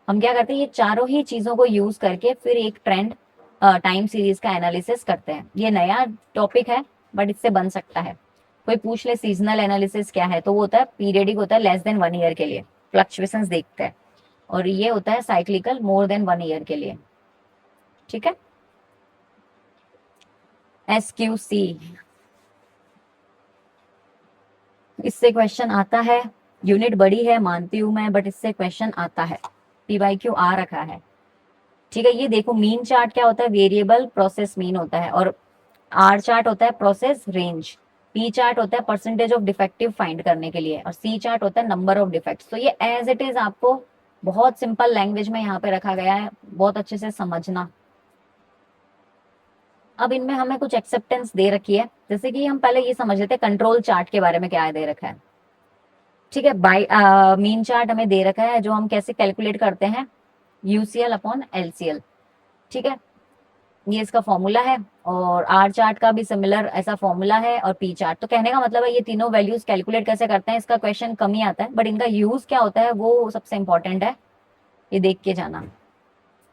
Speaker 1: हम क्या करते हैं, ये चारों ही चीजों को यूज करके फिर एक ट्रेंड टाइम सीरीज का एनालिसिस करते हैं। ये नया टॉपिक है बट इससे बन सकता है। कोई पूछ ले सीजनल एनालिसिस क्या है, तो वो होता है पीरियडिक, होता है लेस देन 1 ईयर के लिए फ्लक्चुएशंस देखते हैं। और ये होता है साइक्लिकल, मोर देन 1 ईयर के लिए, ठीक है। SQC, इससे क्वेश्चन आता है। यूनिट बड़ी है मानती हूं मैं, बट इससे क्वेश्चन आता है, PYQ आ रखा है, ठीक है। ये देखो, मीन चार्ट क्या होता है, वेरिएबल प्रोसेस मीन होता है। और R चार्ट होता है प्रोसेस रेंज। P चार्ट होता है परसेंटेज ऑफ डिफेक्टिव फाइंड करने के लिए। और C चार्ट होता है नंबर ऑफ डिफेक्ट्स। तो ये एज इट इज आपको बहुत सिंपल लैंग्वेज में यहाँ पे रखा गया है, बहुत अच्छे से समझना। अब इनमें हमें कुछ एक्सेप्टेंस दे रखी है, जैसे कि हम पहले ये समझ लेते हैं कंट्रोल चार्ट के बारे में क्या दे रखा है, ठीक है। बाई मीन चार्ट हमें दे रखा है, जो हम कैसे कैलकुलेट करते हैं, UCL अपॉन LCL, ठीक है। ये इसका फॉर्मूला है। और R चार्ट का भी सिमिलर ऐसा फॉर्मूला है, और P चार्ट। तो कहने का मतलब है ये तीनों वैल्यूज कैलकुलेट कैसे करते हैं, इसका क्वेश्चन कम ही आता है, बट इनका यूज क्या होता है वो सबसे इंपॉर्टेंट है, ये देख के जाना।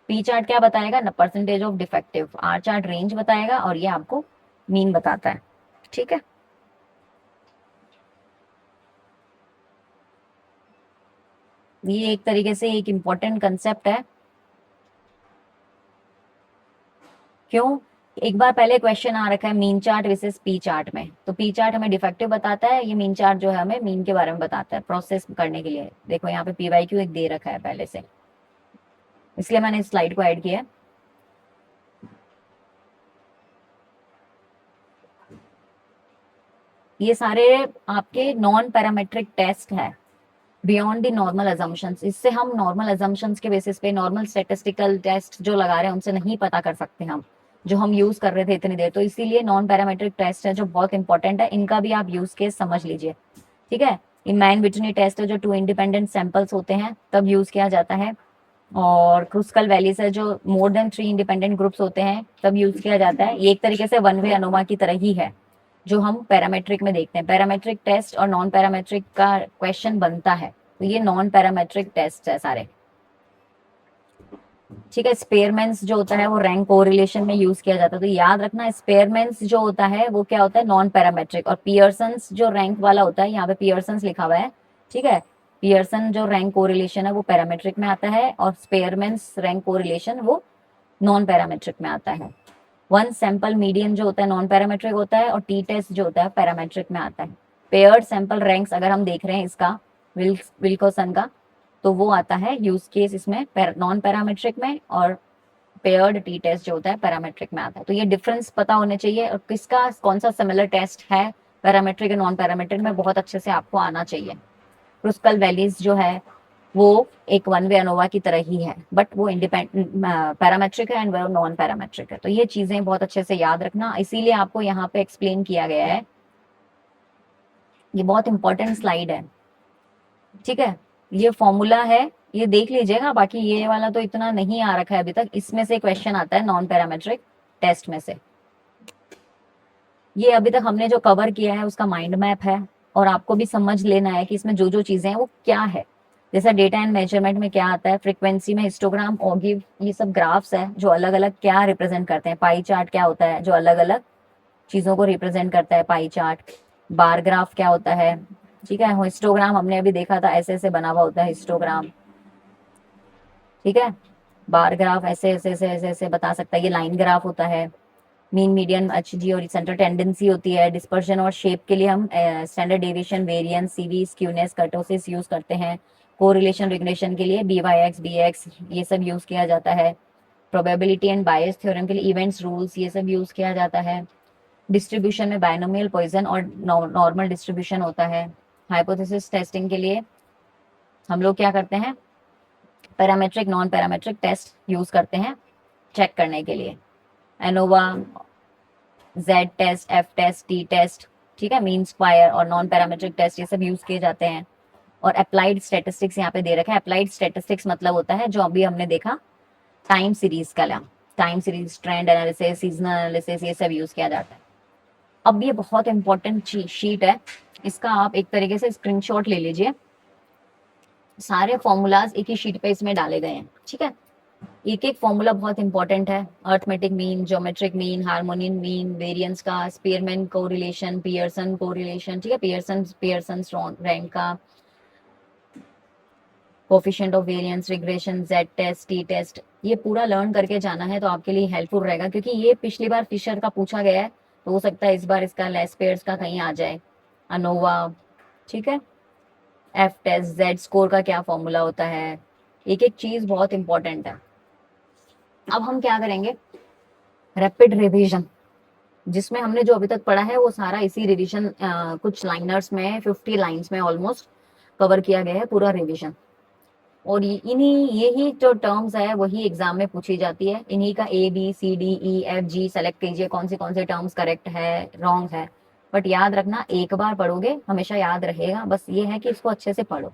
Speaker 1: P चार्ट क्या बताएगा, न percentage of defective. R chart range बताएगा, और ये आपको मीन बताता है, ठीक है। ये एक तरीके से एक इंपॉर्टेंट कंसेप्ट है। क्यों, एक बार पहले क्वेश्चन आ रखा है mean chart versus P chart में। तो P चार्ट हमें डिफेक्टिव बताता है, ये मीन चार्ट जो है हमें मीन के बारे में बताता है प्रोसेस करने के लिए। देखो यहाँ पे PYQ एक दे रखा है पहले से, इसलिए मैंने इस स्लाइड को ऐड किया है। ये सारे आपके नॉन पैरामेट्रिक टेस्ट है, बियॉन्ड द नॉर्मल अजम्पशंस। इससे हम नॉर्मल अजम्पशंस के बेसिस पे नॉर्मल स्टेटिस्टिकल टेस्ट जो लगा रहे हैं उनसे नहीं पता कर सकते हम, जो हम यूज कर रहे थे इतनी देर। तो इसीलिए नॉन पैरामेट्रिक टेस्ट है जो बहुत इंपॉर्टेंट है, इनका भी आप यूज केस समझ लीजिए, ठीक है। मैन विटनी टेस्ट है जो 2 इंडिपेंडेंट सैंपल्स होते हैं तब यूज किया जाता है। और क्रुस्कल वैलीज है जो मोर देन 3 इंडिपेंडेंट ग्रुप्स होते हैं तब यूज किया जाता है। ये एक तरीके से वन वे अनोवा की तरह ही है जो हम पैरामेट्रिक में देखते हैं। पैरामेट्रिक टेस्ट और नॉन पैरामेट्रिक का क्वेश्चन बनता है, तो ये नॉन पैरामेट्रिक टेस्ट है सारे, ठीक है। स्पेयरमैन्स जो होता है वो रैंक कोरिलेशन में यूज किया जाता है, तो याद रखना स्पेयरमैन्स जो होता है वो क्या होता है, नॉन पैरामेट्रिक। और पियर्सन्स जो रैंक वाला होता है, यहाँ पे पियर्सन्स लिखा हुआ है, ठीक है। पियर्सन जो रैंक कोरिलेशन है वो पैरामेट्रिक में आता है, और स्पेयरमैन्स रैंक कोरिलेशन वो नॉन पैरामेट्रिक में आता है। वन सैंपल मीडियन जो होता है नॉन पैरामेट्रिक होता है, और T टेस्ट जो होता है पैरामेट्रिक में आता है। पेयर्ड सैंपल रैंक्स अगर हम देख रहे हैं इसका, विल्कोसन का, तो वो आता है यूज केस इसमें नॉन पैरामेट्रिक में, और पेयर्ड T टेस्ट जो होता है पैरामेट्रिक में आता है। तो ये डिफरेंस पता होने चाहिए, और किसका कौन सा सिमिलर टेस्ट है पैरामेट्रिक और नॉन पैरामेट्रिक में, बहुत अच्छे से आपको आना चाहिए। क्रुस्कल वैलीज जो है वो एक वन वे अनोवा की तरह ही है, बट वो इंडिपेंडेंट पैरामेट्रिक है एंड वो नॉन पैरामेट्रिक है। तो ये चीजें बहुत अच्छे से याद रखना, इसीलिए आपको यहाँ पे एक्सप्लेन किया गया है। ये बहुत इंपॉर्टेंट स्लाइड है, ठीक है। ये फॉर्मूला है, ये देख लीजिएगा। बाकी ये वाला तो इतना नहीं आ रखा है अभी तक, इसमें से क्वेश्चन आता है नॉन पैरामेट्रिक टेस्ट में से। ये अभी तक हमने जो कवर किया है उसका माइंड मैप है, और आपको भी समझ लेना है कि इसमें जो जो चीजें हैं वो क्या है। जैसा डेटा एंड मेजरमेंट में क्या आता है, फ्रीक्वेंसी में हिस्टोग्राम, ओगिव, ये सब ग्राफ्स है जो अलग अलग क्या रिप्रेजेंट करते हैं। पाई चार्ट क्या होता है जो अलग अलग चीजों को रिप्रेजेंट करता है, पाई चार्ट। बार ग्राफ क्या होता है, ठीक है। हिस्टोग्राम हमने अभी देखा था, ऐसे ऐसे बना हुआ होता है हिस्टोग्राम, ठीक है। बार ग्राफ ऐसे ऐसे ऐसे ऐसे ऐसे बता सकता है, ये लाइन ग्राफ होता है। मीन मीडियन HG और सेंट्रल टेंडेंसी होती है। डिस्पर्शन और शेप के लिए हम standard deviation, variance, CV, skewness, kurtosis use करते हैं। कोरिलेशन रिग्रेशन के लिए BYX, BX ये सब यूज किया जाता है। प्रोबेबिलिटी एंड बायस थ्योरम के लिए इवेंट्स रूल्स ये सब यूज किया जाता है। डिस्ट्रीब्यूशन में बायनोमियल, पॉइजन और नॉर्मल डिस्ट्रीब्यूशन होता है। हाइपोथेसिस टेस्टिंग के लिए हम लोग क्या करते हैं, parametric non parametric test use करते हैं चेक करने के लिए। ANOVA Z test, F test, T test, ठीक है, मीन स्क्वायर और नॉन पैरामेट्रिक टेस्ट ये सब यूज किए जाते हैं। और अप्लाइड स्टैटिस्टिक्स यहाँ पे दे रखा है। अप्लाइड स्टैटिस्टिक्स मतलब होता है जो अभी हमने देखा टाइम सीरीज का, time series, trend analysis, seasonal analysis, ये सब यूज किया जाता है। अब ये बहुत इंपॉर्टेंट शीट है, इसका आप एक तरीके से स्क्रीनशॉट ले लीजिए। सारे फॉर्मूलाज एक ही शीट पे इसमें डाले गए हैं, ठीक है। एक एक फॉर्मूला बहुत इंपॉर्टेंट है। Arithmetic mean, geometric mean, harmonic mean, variance का, स्पीयरमैन कोरिलेशन, पियर्सन कोरिलेशन, ठीक है, पियर्सन रैंक का, coefficient of variance, regression, Z test, T test, ये पूरा लर्न करके जाना है तो आपके लिए हेल्पफुल रहेगा, क्योंकि ये पिछली बार फिशर का पूछा गया है, तो हो सकता है इस बार इसका लेस पेयर्स का कहीं आ जाए, अनोवा, ठीक है। एफ टेस्ट, जेड स्कोर का क्या फॉर्मूला होता है, एक एक चीज बहुत इंपॉर्टेंट है। अब हम क्या करेंगे, रैपिड रिवीजन, जिसमें हमने जो अभी तक पढ़ा है वो सारा इसी रिवीजन कुछ लाइनर्स में, 50 लाइंस में ऑलमोस्ट कवर किया गया है पूरा रिवीजन। और इन्हीं यही जो टर्म्स है वही एग्जाम में पूछी जाती है। इन्हीं का ABCDEFG सेलेक्ट कीजिए कौन से टर्म्स करेक्ट है, रॉन्ग है। बट याद रखना, एक बार पढ़ोगे हमेशा याद रहेगा, बस ये है कि इसको अच्छे से पढ़ो।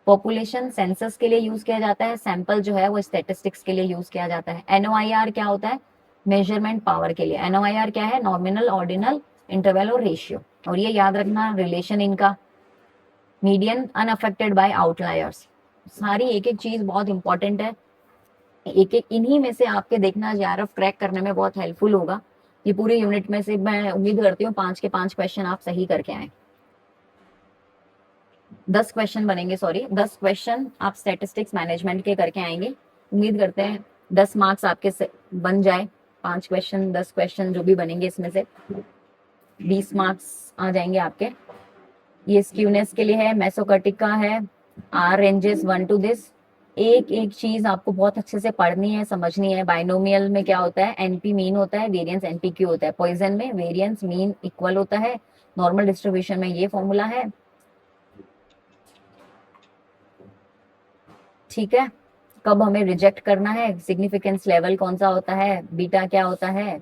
Speaker 1: पॉपुलेशन सेंसस के लिए यूज किया जाता है, सैंपल जो है वो स्टेटिस्टिक्स के लिए यूज किया जाता है। NOIR क्या होता है, मेजरमेंट पावर के लिए। NOIR क्या है, नॉमिनल, ऑर्डिनल, इंटरवल और रेशियो। और ये याद रखना रिलेशन इनका, मीडियन अनअफेक्टेड बाय आउटलायर्स। सारी एक एक चीज बहुत इंपॉर्टेंट है। एक एक इन्हीं में से आपके देखना JRF क्रैक करने में बहुत हेल्पफुल होगा। ये पूरी यूनिट में से मैं उम्मीद करती हूँ 5 के 5 क्वेश्चन आप सही करके आए। 10 क्वेश्चन बनेंगे, सॉरी 10 क्वेश्चन आप स्टैटिस्टिक्स मैनेजमेंट के करके आएंगे। उम्मीद करते हैं 10 मार्क्स आपके बन जाए। 5 क्वेश्चन 10 क्वेश्चन जो भी बनेंगे इसमें से 20 मार्क्स आ जाएंगे आपके। ये स्क्यूनेस के लिए है, मेसोकर्टिक का है, R रेंजेस 1 to this। एक एक चीज आपको बहुत अच्छे से पढ़नी है, समझनी है। बाइनोमियल में क्या होता है, NP मीन होता है, वेरिएंस NPQ होता है। पॉइजन में वेरिएंस मीन इक्वल होता है। नॉर्मल डिस्ट्रीब्यूशन में ये फॉर्मूला है, ठीक है। कब हमें रिजेक्ट करना है, सिग्निफिकेंस लेवल कौन सा होता है, बीटा क्या होता है,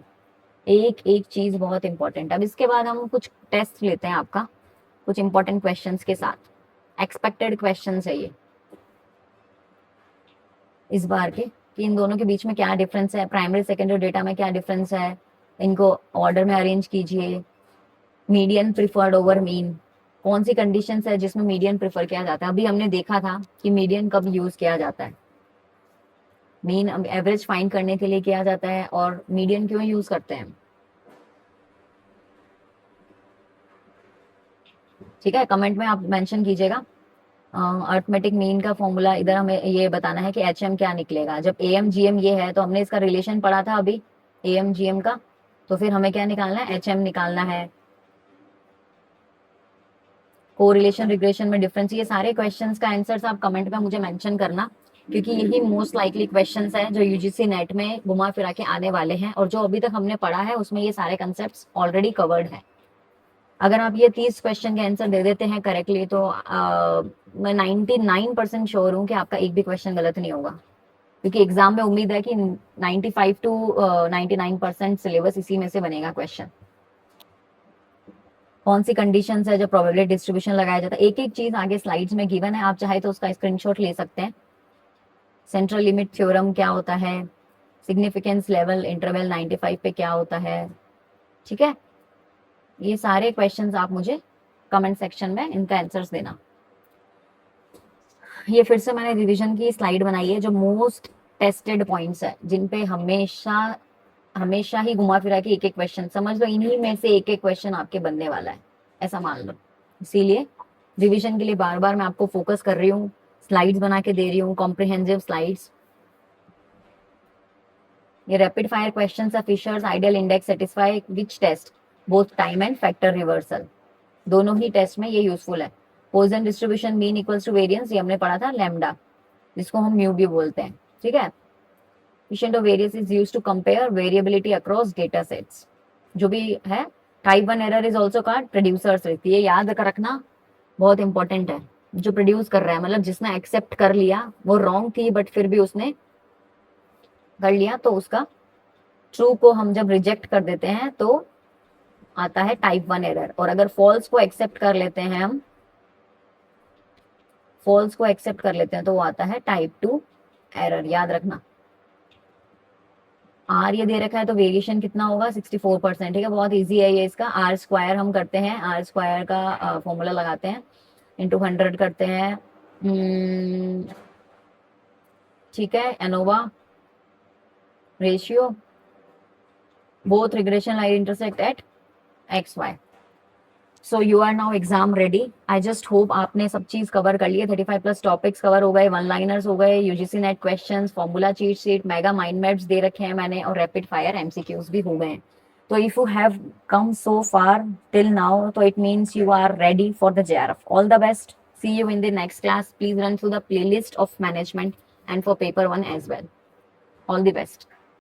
Speaker 1: एक एक चीज बहुत इंपॉर्टेंट। अब इसके बाद हम कुछ टेस्ट लेते हैं आपका, कुछ इंपॉर्टेंट क्वेश्चंस के साथ। एक्सपेक्टेड क्वेश्चंस है ये इस बार के, कि इन दोनों के बीच में क्या डिफरेंस है, प्राइमरी सेकेंडरी डेटा में क्या डिफरेंस है, इनको ऑर्डर में अरेंज कीजिए। मीडियन प्रिफर्ड ओवर मीन, कौन सी कंडीशंस है जिसमें मीडियन प्रिफर किया जाता है। अभी हमने देखा था कि मीडियन कब यूज किया जाता है, मीन एवरेज फाइंड करने के लिए किया जाता है, और मीडियन क्यों यूज करते हैं, ठीक है। कमेंट में आप मेंशन कीजिएगा। अर्थमेटिक मीन का फॉर्मूला इधर हमें ये बताना है कि HM क्या निकलेगा। जब AM GM ये है तो हमने इसका रिलेशन पढ़ा था अभी AM GM का, तो फिर हमें क्या निकालना है, HM निकालना है। कोरिलेशन, रिग्रेशन में डिफरेंस, ये सारे क्वेश्चंस का आंसर्स आप कमेंट में मुझे मेंशन करना, क्योंकि यही मोस्ट लाइकली क्वेश्चंस हैं जो UGC नेट में घुमा फिरा के आने वाले हैं, और जो अभी तक हमने पढ़ा है उसमें ये सारे कंसेप्ट ऑलरेडी कवर्ड है। अगर आप ये 30 क्वेश्चन के आंसर दे देते हैं करेक्टली तो मैं 99% श्योर हूँ कि आपका एक भी क्वेश्चन गलत नहीं होगा, क्योंकि एग्जाम में उम्मीद है कि 95 to 99% सिलेबस इसी में से बनेगा क्वेश्चन। कौन सी कंडीशंस है जो प्रोबेबिलिटी डिस्ट्रीब्यूशन लगाया जाता है, एक एक चीज आगे स्लाइड्स में गिवन है, आप चाहे तो उसका स्क्रीनशॉट ले सकते हैं। सेंट्रल लिमिट थ्योरम क्या होता है, सिग्निफिकेंस लेवल इंटरवल 95 पे क्या होता है, ठीक है। ये सारे क्वेश्चंस आप मुझे कमेंट सेक्शन में इनका आंसर्स देना। ये फिर से मैंने रिवीजन की स्लाइड बनाई है जो मोस्ट टेस्टेड पॉइंट्स है, जिन पे हमेशा हमेशा ही घुमा फिरा के एक एक क्वेश्चन, समझ लो इन्हीं में से एक एक क्वेश्चन आपके बनने वाला है, ऐसा मान लो। इसीलिए रिवीजन के लिए बार बार मैं आपको फोकस कर रही हूँ, स्लाइड्स बना के दे रही हूँ, कॉम्प्रिहेंसिव स्लाइड्स। ये रैपिड फायर क्वेश्चंस है, Fisher's ideal index satisfy which test, both time and factor reversal, दोनों ही टेस्ट में ये यूजफुल है। Poisson distribution mean equals to variance, ये हमने पढ़ा था, लैम्डा, जिसको हम म्यू भी बोलते हैं, ठीक है। Coefficient of variance is used to compare variability across data sets, जो भी है। Type 1 error is also called producer's risk, ये याद रखना बहुत इंपॉर्टेंट है। जो प्रोड्यूस कर रहा है मतलब जिसने एक्सेप्ट कर लिया, वो रॉन्ग थी बट फिर भी उसने कर लिया, तो उसका ट्रू को हम जब रिजेक्ट कर देते हैं तो आता है टाइप 1 एरर। और अगर फॉल्स को एक्सेप्ट कर लेते हैं हम, फॉल्स को एक्सेप्ट कर लेते हैं तो वो आता है टाइप 2 एरर। याद रखना, आर ये दे रखा है तो वेरिएशन कितना होगा 64%। ठीक है, बहुत इजी है ये। इसका आर स्क्वायर हम करते हैं, आर स्क्वायर का फॉर्मूला लगाते हैं, इंटू 100 करते हैं। ठीक है, ANOVA ratio, both regression line intersect at x y. So you are now exam ready. I just hope आपने सब चीज कवर कर लिए। 35 प्लस टॉपिक्स कवर हो गए, वन लाइनर्स हो गए, UGC NET questions, formula cheat sheet, mega mind maps दे रखे हैं मैंने, और रैपिड फायर एमसीक्यूज भी हो गए हैं। तो if you have come so far till now, तो it means you are ready for the JRF. All the best, see you in the next class. Please run through the playlist of management and for paper 1 as well. All the best.